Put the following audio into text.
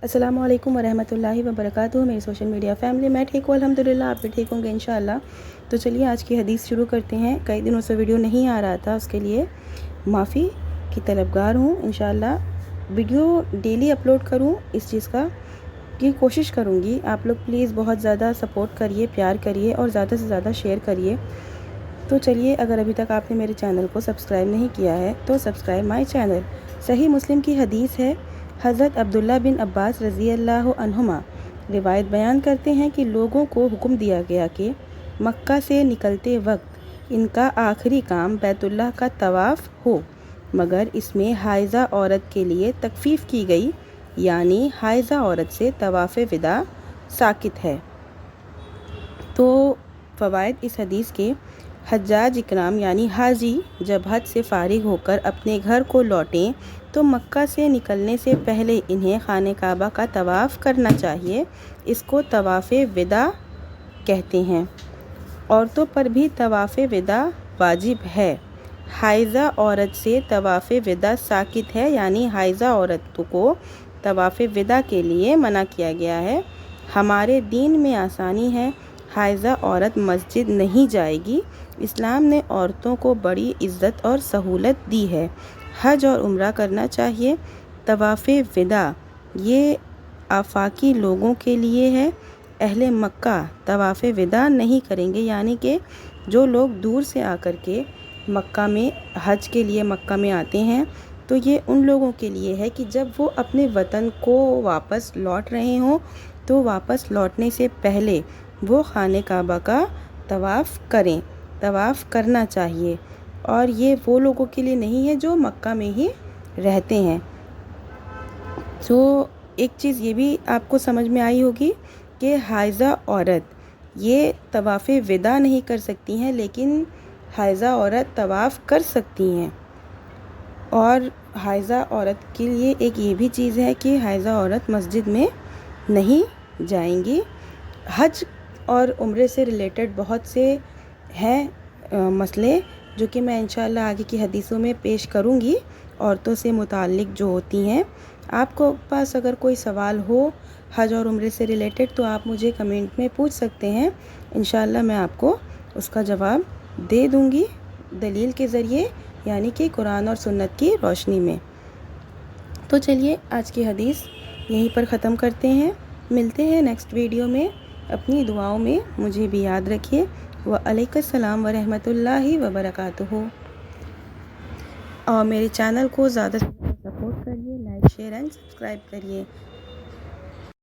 السلام علیکم ورحمۃ اللہ وبرکاتہ. میری سوشل میڈیا فیملی, میں ٹھیک ہوں الحمدللہ. آپ بھی ٹھیک ہوں گے انشاءاللہ. تو چلیے آج کی حدیث شروع کرتے ہیں. کئی دنوں سے ویڈیو نہیں آ رہا تھا, اس کے لیے معافی کی طلبگار ہوں. انشاءاللہ ویڈیو ڈیلی اپلوڈ کروں, اس چیز کی کوشش کروں گی. آپ لوگ پلیز بہت زیادہ سپورٹ کریے, پیار کریے اور زیادہ سے زیادہ شیئر کریے. تو چلیے, اگر ابھی تک آپ نے میرے چینل کو سبسکرائب نہیں کیا ہے تو سبسکرائب مائی چینل. صحیح مسلم کی حدیث ہے. حضرت عبداللہ بن عباس رضی اللہ عنہما روایت بیان کرتے ہیں کہ لوگوں کو حکم دیا گیا کہ مکہ سے نکلتے وقت ان کا آخری کام بیت اللہ کا طواف ہو, مگر اس میں حائضہ عورت کے لیے تخفیف کی گئی, یعنی حائضہ عورت سے طواف وداع ساقط ہے. تو فوائد اس حدیث کے: حجاج اکرام یعنی حاجی جب حج سے فارغ ہو کر اپنے گھر کو لوٹیں تو مکہ سے نکلنے سے پہلے انہیں خانہ کعبہ کا طواف کرنا چاہیے. اس کو طواف وداع کہتے ہیں. عورتوں پر بھی طواف وداع واجب ہے. حائضہ عورت سے طواف وداع ساقط ہے, یعنی حائضہ عورت کو طواف وداع کے لیے منع کیا گیا ہے. ہمارے دین میں آسانی ہے. حائضہ عورت مسجد نہیں جائے گی. اسلام نے عورتوں کو بڑی عزت اور سہولت دی ہے. حج اور عمرہ کرنا چاہیے. طواف وداع یہ آفاقی لوگوں کے لیے ہے. اہل مکہ طواف وداع نہیں کریں گے, یعنی کہ جو لوگ دور سے آ کر کے مکہ میں حج کے لیے مکہ میں آتے ہیں, تو یہ ان لوگوں کے لیے ہے کہ جب وہ اپنے وطن کو واپس لوٹ رہے ہوں تو واپس لوٹنے سے پہلے وہ خانہ کعبہ کا طواف کریں. طواف کرنا چاہیے. اور یہ وہ لوگوں کے لیے نہیں ہے جو مکہ میں ہی رہتے ہیں. تو ایک چیز یہ بھی آپ کو سمجھ میں آئی ہوگی کہ حائضہ عورت یہ طواف وداع نہیں کر سکتی ہیں, لیکن حائضہ عورت طواف کر سکتی ہیں. اور حائضہ عورت کے لیے ایک یہ بھی چیز ہے کہ حائضہ عورت مسجد میں نہیں جائیں گی. حج اور عمرے سے ریلیٹڈ بہت سے ہیں مسئلے جو کہ میں انشاءاللہ آگے کی حدیثوں میں پیش کروں گی, عورتوں سے متعلق جو ہوتی ہیں. آپ کو پاس اگر کوئی سوال ہو حج اور عمرے سے ریلیٹڈ تو آپ مجھے کمنٹ میں پوچھ سکتے ہیں. انشاءاللہ میں آپ کو اس کا جواب دے دوں گی دلیل کے ذریعے, یعنی کہ قرآن اور سنت کی روشنی میں. تو چلیے آج کی حدیث یہیں پر ختم کرتے ہیں. ملتے ہیں نیکسٹ ویڈیو میں. اپنی دعاؤں میں مجھے بھی یاد رکھیے. وعلیکم السلام ورحمۃ اللہ وبرکاتہ. اور میرے چینل کو زیادہ سے زیادہ سپورٹ کریے, لائک شیئر اینڈ سبسکرائب کریے.